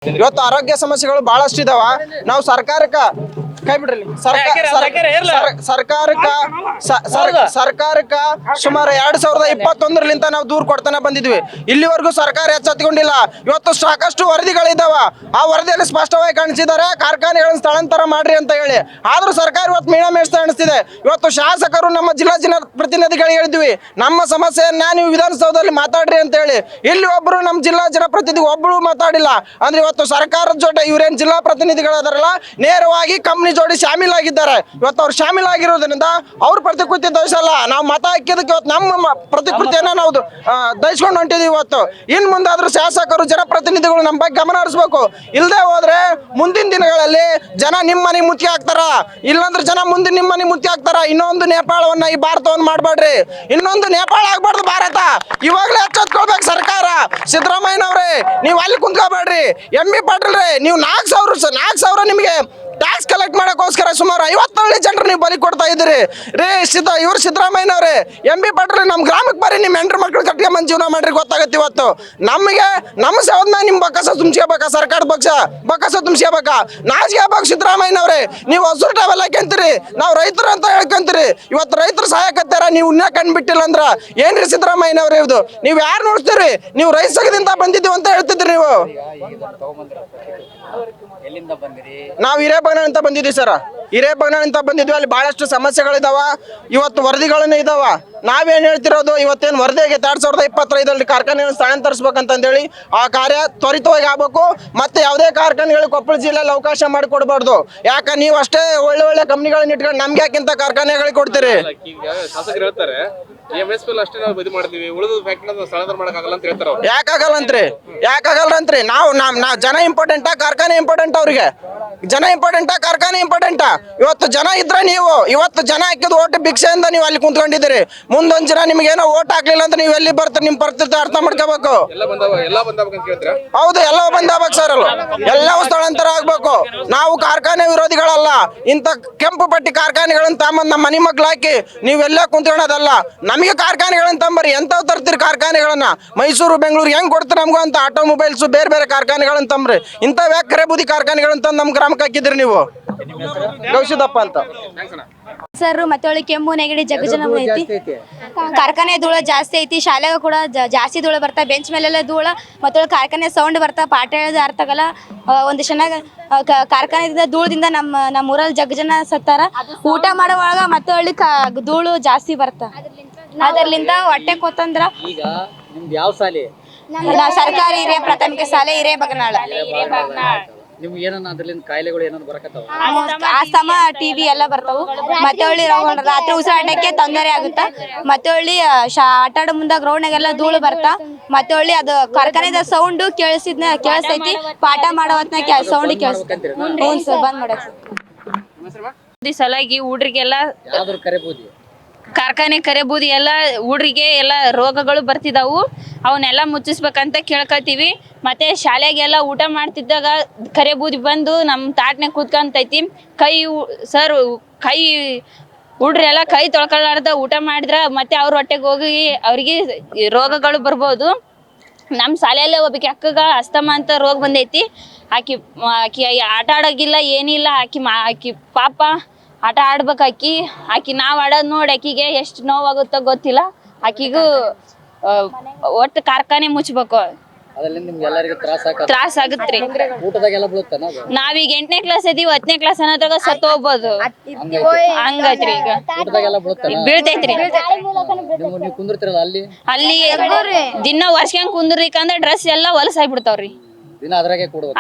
ಇವತ್ತು ಆರೋಗ್ಯ ಸಮಸ್ಯೆಗಳು ಬಹಳಷ್ಟು ಇದಾವ. ನಾವು ಸರ್ಕಾರಕ್ಕೆ ಕೈ ಬಿಡ್ರಿ. ಸರ್ಕಾರಕ್ಕ ಸುಮಾರು 2021ರಿಂದ ನಾವು ದೂರ ಕೊಡ್ತಾನೆ ಬಂದಿದ್ವಿ. ಇಲ್ಲಿವರೆಗೂ ಸರ್ಕಾರ ಎಚ್ಚೆತ್ತುಕೊಂಡಿಲ್ಲ. ಇವತ್ತು ಸಾಕಷ್ಟು ವರದಿಗಳಿದಾವ. ಆ ವರದಿಯಲ್ಲಿ ಸ್ಪಷ್ಟವಾಗಿ ಕಾಣಿಸಿದ್ದಾರೆ ಕಾರ್ಖಾನೆಗಳನ್ನು ಸ್ಥಳಾಂತರ ಮಾಡ್ರಿ ಅಂತ ಹೇಳಿ. ಆದ್ರೂ ಸರ್ಕಾರ ಇವತ್ತು ಮೀಣ ಮೇಯಿಸ್ತಾ ಅನಿಸ್ತಿದೆ. ಇವತ್ತು ಶಾಸಕರು ನಮ್ಮ ಜಿಲ್ಲಾ ಜನಪ್ರತಿನಿಧಿಗಳು ಹೇಳಿದ್ವಿ, ನಮ್ಮ ಸಮಸ್ಯೆಯನ್ನ ನೀವು ವಿಧಾನಸೌಧದಲ್ಲಿ ಮಾತಾಡ್ರಿ ಅಂತ ಹೇಳಿ. ಇಲ್ಲಿ ಒಬ್ರು ನಮ್ಮ ಜಿಲ್ಲಾ ಜನಪ್ರತಿನಿಧಿ ಒಬ್ಬರು ಮಾತಾಡಿಲ್ಲ. ಅಂದ್ರೆ ಇವತ್ತು ಸರ್ಕಾರದ ಜೊತೆ ಇವ್ರೇನ್ ಜಿಲ್ಲಾ ಪ್ರತಿನಿಧಿಗಳಾದಾರಲ್ಲ, ನೇರವಾಗಿ ಕಂಪ್ನಿ ಜೋಡಿ ಶಾಮೀಲಾಗಿದ್ದಾರೆ. ಇವತ್ತು ಅವ್ರು ಶಾಮೀಲಾಗಿರೋದ್ರಿಂದ ಅವ್ರ ಪ್ರತಿಕೃತಿ ದಹಿಸಲ್ಲ. ನಾವು ಮತ ಹಾಕಿದಕ್ಕೆ ಇವತ್ತು ನಮ್ಮ ಪ್ರತಿಕೃತಿಯನ್ನ ನಾವು ದಹಿಸ್ಕೊಂಡು ಹೊಂಟಿದೀವಿ. ಇವತ್ತು ಇನ್ ಮುಂದಾದ್ರೂ ಶಾಸಕರು ಜನಪ್ರತಿನಿಧಿಗಳು ನಮ್ಮ ಬಗ್ಗೆ ಗಮನ ಹರಿಸಬೇಕು. ಇಲ್ಲದೆ ಹೋದ್ರೆ ಮುಂದಿನ ದಿನಗಳಲ್ಲಿ ಜನ ನಿಮ್ಮ ಮನೆಗೆ ಮುತ್ತಿ ಹಾಕ್ತಾರ. ಇಲ್ಲಾಂದ್ರೆ ಜನ ಮುಂದೆ ನಿಮ್ಮ ಮನೆಗೆ ಮುತ್ತಿ ಹಾಕ್ತಾರ. ಇನ್ನೊಂದು ನೇಪಾಳವನ್ನ ಈ ಭಾರತವನ್ನು ಮಾಡ್ಬೇಡ್ರಿ. ಇನ್ನೊಂದು ನೇಪಾಳ ಆಗ್ಬಾರ್ದು ಭಾರತ. ಇವಾಗಲೇ ಎಚ್ಚೆತ್ಕೊಳ್ಬೇಕು ಸರ್ಕಾರ. ಸಿದ್ದರಾಮಯ್ಯನವ್ರೆ, ನೀವು ಅಲ್ಲಿ ಕುಂತ್ಕೋಬೇಡ್ರಿ. ಎಂ ಬಿ ಪಾಟೀಲ್ ರೇ, ನೀವು 4,000 ನಿಮಗೆ ಟ್ಯಾಕ್ಸ್ ಕಲೆಕ್ಟ್ ಮಾಡೋಕ್ಕೋಸ್ಕರ ಸುಮಾರು 50 ಜನರು ನೀವು ಬಲಿ ಕೊಡ್ತಾ ಇದ್ದೀರಿ ರೇ. ಇವ್ರು ಸಿದ್ದರಾಮಯ್ಯನವ್ರೆ, ಎಂ ಬಿ ಪಾಟೀಲ್ ನಮ್ಮ ಗ್ರಾಮಕ್ಕೆ ಬರ್ರಿ, ನಿಮ್ಮ ಹೆಂಡ್ರ ಮಕ್ಳು ಕಟ್ಕೊಂಡ್ ಜೀವನ ಮಾಡ್ರಿ, ಗೊತ್ತಾಗತ್ತೆ. ಇವತ್ತು ನಮಗೆ ನಮ್ಮ ಸೇವದ್ನ ನಿಮ್ಮ ಬಕ್ಕಸ ತುಂಬಿಸ್ಕೋಬೇಕಾ? ಸರ್ಕಾರದ ಬಕ್ಕಸ ತುಂಬಿಸ್ಕೋಬೇಕಾ? ನಾಚಿಕೆ ಆಗ್ಬೇಕು ಸಿದ್ದರಾಮಯ್ಯನವ್ರೆ. ನೀವು ಹಸುರು ಟವೆಲ್ಲ ಹಾಕ್ಯಂತೀರಿ, ನಾವು ರೈತರು ಅಂತ ಹೇಳ್ಕೊಂತೀರಿ. ಇವತ್ತು ರೈತರು ಸಹಾಯಕತ್ತಾರ, ನೀವು ಇನ್ನೂ ಕಣ್ ಬಿಟ್ಟಿಲ್ಲ ಅಂದ್ರ ಏನ್ರಿ ಸಿದ್ದರಾಮಯ್ಯನವ್ರೆ? ಇದು ನೀವು ಯಾರು ನೋಡ್ತೀರಿ? ನೀವು ರೈತ ಸಂಘದಿಂದ ಬಂದಿದ್ದೀವಿ ಅಂತ ಹೇಳ್ತಿದ್ರಿ. ನೀವು ನಾವು ಹಿರೇಬಗನಾಳ್ ಅಂತ ಬಂದಿದ್ವಿ ಸರ್. ಹಿರೇಬಗನಾಳ್ ಅಂತ ಬಂದಿದ್ವಿ. ಅಲ್ಲಿ ಬಹಳಷ್ಟು ಸಮಸ್ಯೆಗಳಿದಾವ. ಇವತ್ತು ವರದಿಗಳನ್ನ ಇದಾವ. ನಾವೇನ್ ಹೇಳ್ತಿರೋದು, ಇವತ್ತೇನು ವರದಿ ಆಗೈತೆ 2025ರಲ್ಲಿ ಕಾರ್ಖಾನೆಗಳನ್ನು ಸ್ಥಳಾಂತರಿಸ್ಬೇಕಂತಂದೇಳಿ ಆ ಕಾರ್ಯ ತ್ವರಿತವಾಗಿ ಆಗ್ಬೇಕು. ಮತ್ತೆ ಯಾವುದೇ ಕಾರ್ಖಾನೆಗಳಿಗೆ ಕೊಪ್ಪಳ ಜಿಲ್ಲೆಯಲ್ಲಿ ಅವಕಾಶ ಮಾಡಿಕೊಡ್ಬಾರ್ದು. ಯಾಕ ನೀವು ಅಷ್ಟೇ ಒಳ್ಳೆ ಕಂಪ್ನಿಗಳನ್ನ ಇಟ್ಕೊಂಡು ನಮ್ಗೆ ಯಾಕಿಂತ ಕಾರ್ಖಾನೆಗಳಿಗೆ ಕೊಡ್ತೀರಿ? ಶಾಸಕರು ಹೇಳ್ತಾರೆ ಅಷ್ಟೇ ನಾವು ಇದು ಮಾಡ್ತೀವಿ, ಉಳಿದ ಫ್ಯಾಕ್ಟರಿ ಸ್ಥಳಾಂತರ ಮಾಡಕ್ಕಾಗಲ್ಲ ಅಂತ ಹೇಳ್ತಾರೆ. ಯಾಕಾಗಲ್ಲಂತ್ರಿ? ನಾವು ಜನ ಇಂಪಾರ್ಟೆಂಟಾ ಕಾರ್ಖಾನೆ ಇಂಪಾರ್ಟೆಂಟ್? ಅವ್ರಿಗೆ ಜನ ಇಂಪಾರ್ಟೆಂಟಾ ಕಾರ್ಖಾನೆ ಇಂಪಾರ್ಟೆಂಟಾ? ಇವತ್ತು ಜನ ಇದ್ರೆ ನೀವು ಇವತ್ತು ಜನ ಹಾಕಿದ ಓಟ್ ಭಿಕ್ಷೆಯಿಂದ ನೀವು ಅಲ್ಲಿ ಕುಂತ್ಕೊಂಡಿದ್ದೀರಿ. ಮುಂದೊಂದ್ ಜನ ನಿಮ್ಗೆ ಏನೋ ಓಟ್ ಹಾಕ್ಲಿಲ್ಲ ಅಂತ ನೀವು ಎಲ್ಲಿ ಬರ್ತೀರಿ? ನಿಮ್ ಪರಿಸ್ಥಿತಿ ಅರ್ಥ ಮಾಡ್ಕೋಬೇಕು. ಹೌದು, ಎಲ್ಲವೂ ಬಂದಾಗಬೇಕು ಸರ್. ಎಲ್ಲವೂ ಸ್ಥಳಾಂತರ ಆಗ್ಬೇಕು. ನಾವು ಕಾರ್ಖಾನೆ ವಿರೋಧಿಗಳಲ್ಲ. ಇಂಥ ಕೆಂಪು ಪಟ್ಟಿ ಕಾರ್ಖಾನೆಗಳನ್ನ ತಗೊಂಡ್ ನಮ್ಮ ಮನಿ ಮಕ್ಳು ಹಾಕಿ ನೀವೆಲ್ಲ ಕುಂತ್ಕೊಳ್ಳೋದಲ್ಲ. ನಮಗೆ ಕಾರ್ಖಾನೆಗಳನ್ನ ತಂಬರಿ. ಎಂತಾವ್ ತರ್ತೀರಿ ಕಾರ್ಖಾನೆಗಳನ್ನ? ಮೈಸೂರು ಬೆಂಗಳೂರು ಹೆಂಗ್ ಕೊಡ್ತೀರಿ ನಮ್ಗೂ ಅಂತ ಆಟೋಮೊಬೈಲ್ಸ್ ಬೇರೆ ಕಾರ್ಖಾನೆಗಳನ್ನ ತಂಬ್ರಿ. ಇಂಥವ್ ಯಾಕೆ ಕರೆ ಬೂದಿ ಕಾರ್ಖಾನೆಗಳನ್ನ ತಂದು ನಮ್ಮ ಗ್ರಾಮಕ್ಕೆ ಹಾಕಿದ್ರಿ ನೀವು? ಗೌಶಿದಪ್ಪ ಅಂತ ಸರ್. ಮತ್ತೆ ಕೆಮ್ಮು ನೆಗಡಿ ಜಗಜನ ಐತಿ. ಕಾರ್ಖಾನೆ ಧೂಳ ಜಾಸ್ತಿ ಐತಿ. ಶಾಲೆಗೂ ಕೂಡ ಜಾಸ್ತಿ ಧೂಳ ಬರ್ತಾ. ಬೆಂಚ್ ಮೇಲೆಲ್ಲ ಧೂಳ. ಮತ್ತೆ ಕಾರ್ಖಾನೆ ಸೌಂಡ್ ಬರ್ತಾ. ಪಾಠ ಹೇಳೋದು ಅರ್ಥ ಆಗಲ್ಲ. ಒಂದು ಚೆನ್ನಾಗಿ ಕಾರ್ಖಾನೆದಿಂದ ಧೂಳದಿಂದ ನಮ್ಮ ಊರಲ್ಲಿ ಜಗಜನ ಸತ್ತಾರ. ಊಟ ಮಾಡೋವಾಗ ಮತ್ತೆ ಧೂಳು ಜಾಸ್ತಿ ಬರ್ತಾ. ಅದರ್ಲಿಂದ ಹೊಟ್ಟೆ ಕೊತ್ತಂದ್ರ. ಈಗ ನಿಮ್ದು ಯಾವ ಶಾಲೆ? ಸರ್ಕಾರಿ ಹಿರಿಯ ಪ್ರಾಥಮಿಕ ಶಾಲೆ ಹಿರೇಬಗನಾಳ. ನಿಮ್ಗೆ ಏನನ್ನ ಅದ್ರಲ್ಲಿಂದ ಕಾಯಿಲೆಗಳು ಏನನ್ನ ಬರಕತ್ತಾವ? ಆಸ್ತಮ, ಟಿವಿ ಎಲ್ಲ ಬರ್ತಾವು. ಮತ್ತೆ ರಾತ್ರಿ ಉಸಿರಾಟಕ್ಕೆ ತೊಂದರೆ ಆಗುತ್ತಾ. ಮತ್ತೆ ಆಟ ಆಡೋ ಮುಂದೆ ಗ್ರೌಂಡ್ನಾಗೆಲ್ಲ ಧೂಳು ಬರ್ತಾ. ಮತ್ತೆ ಅದು ಕಾರ್ಖಾನೆದ ಸೌಂಡ್ ಕೇಳಿಸ್ತೈತಿ. ಪಾಠ ಮಾಡೋ ಹೊತ್ನಾಗ ಸೌಂಡ್ ಕೇಳಿಸ್ತೈತಿ. ಹ್ಞೂ ಸರ್, ಬಂದ್ ಮಾಡಕ್ ಸಲಾಗಿ ಹುಡ್ರಿಗೆಲ್ಲ ಯಾವ್ದ್ರ ಕರೆಬೂದಿ ಕಾರ್ಖಾನೆ ಕರೆಬೂದಿ ಎಲ್ಲ ಹುಡ್ರಿಗೆ ಎಲ್ಲ ರೋಗಗಳು ಬರ್ತಿದಾವು. ಅವನ್ನೆಲ್ಲ ಮುಚ್ಚಿಸ್ಬೇಕಂತ ಕೇಳ್ಕೊತೀವಿ. ಮತ್ತೆ ಶಾಲೆಗೆಲ್ಲ ಊಟ ಮಾಡ್ತಿದ್ದಾಗ ಕರೆಬೂದಿ ಬಂದು ನಮ್ಮ ತಾಟ್ನಾಗ ಕೂತ್ಕೊಂತೈತಿ. ಕೈ ಹುಡ್ರೆಲ್ಲ ಕೈ ತೊಳ್ಕೊಳ್ಳಾರ್ದ ಊಟ ಮಾಡಿದ್ರ ಮತ್ತೆ ಅವ್ರ ಹೊಟ್ಟೆಗೆ ಹೋಗಿ ಅವ್ರಿಗೆ ರೋಗಗಳು ಬರ್ಬೋದು. ನಮ್ಮ ಶಾಲೆಯಲ್ಲೇ ಒಬ್ಬಕ್ಕೆ ಅಕ್ಕಗ ಅಸ್ತಮ ಅಂತ ರೋಗ ಬಂದೈತಿ. ಆಕಿ ಆಟ ಆಡೋಗಿಲ್ಲ, ಏನಿಲ್ಲ. ಆಕಿ ಪಾಪ ಆಟ ಆಡ್ಬೇಕು. ಆಕಿ ನಾವು ಆಡೋದು ನೋಡಿ ಆಕಿಗೆ ಎಷ್ಟು ನೋವಾಗುತ್ತೋ ಗೊತ್ತಿಲ್ಲ. ಆಕಿಗೂ ಒಟ್ಟು ಕಾರ್ಖಾನೆ ಮುಚ್ಚಬೇಕು. ತ್ರಾಸ ಆಗುತ್ರಿ. ನಾವೀಗ 8ನೇ ಕ್ಲಾಸ್ ಇದೀವಿ. 10ನೇ ಕ್ಲಾಸ್ ಅನ್ನೋದ್ರಾಗ ಸತ್ತು ಹೋಗ್ಬೋದು. ಹಂಗೈತ್ರಿ. ಈಗ ಬೀಳ್ತೈತ್ರಿ. ಅಲ್ಲಿ ದಿನ ವರ್ಷ ಕುಂದ್ರಿಕಂದ್ರೆ ಡ್ರೆಸ್ ಎಲ್ಲ ಹೊಲಸಾಗ್ಬಿಡ್ತಾವ್ರಿ.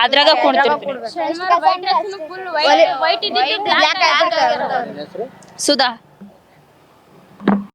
ಅದ್ರಾಗ ಕುಡ್ತೀವಿ. ಸುಧಾ.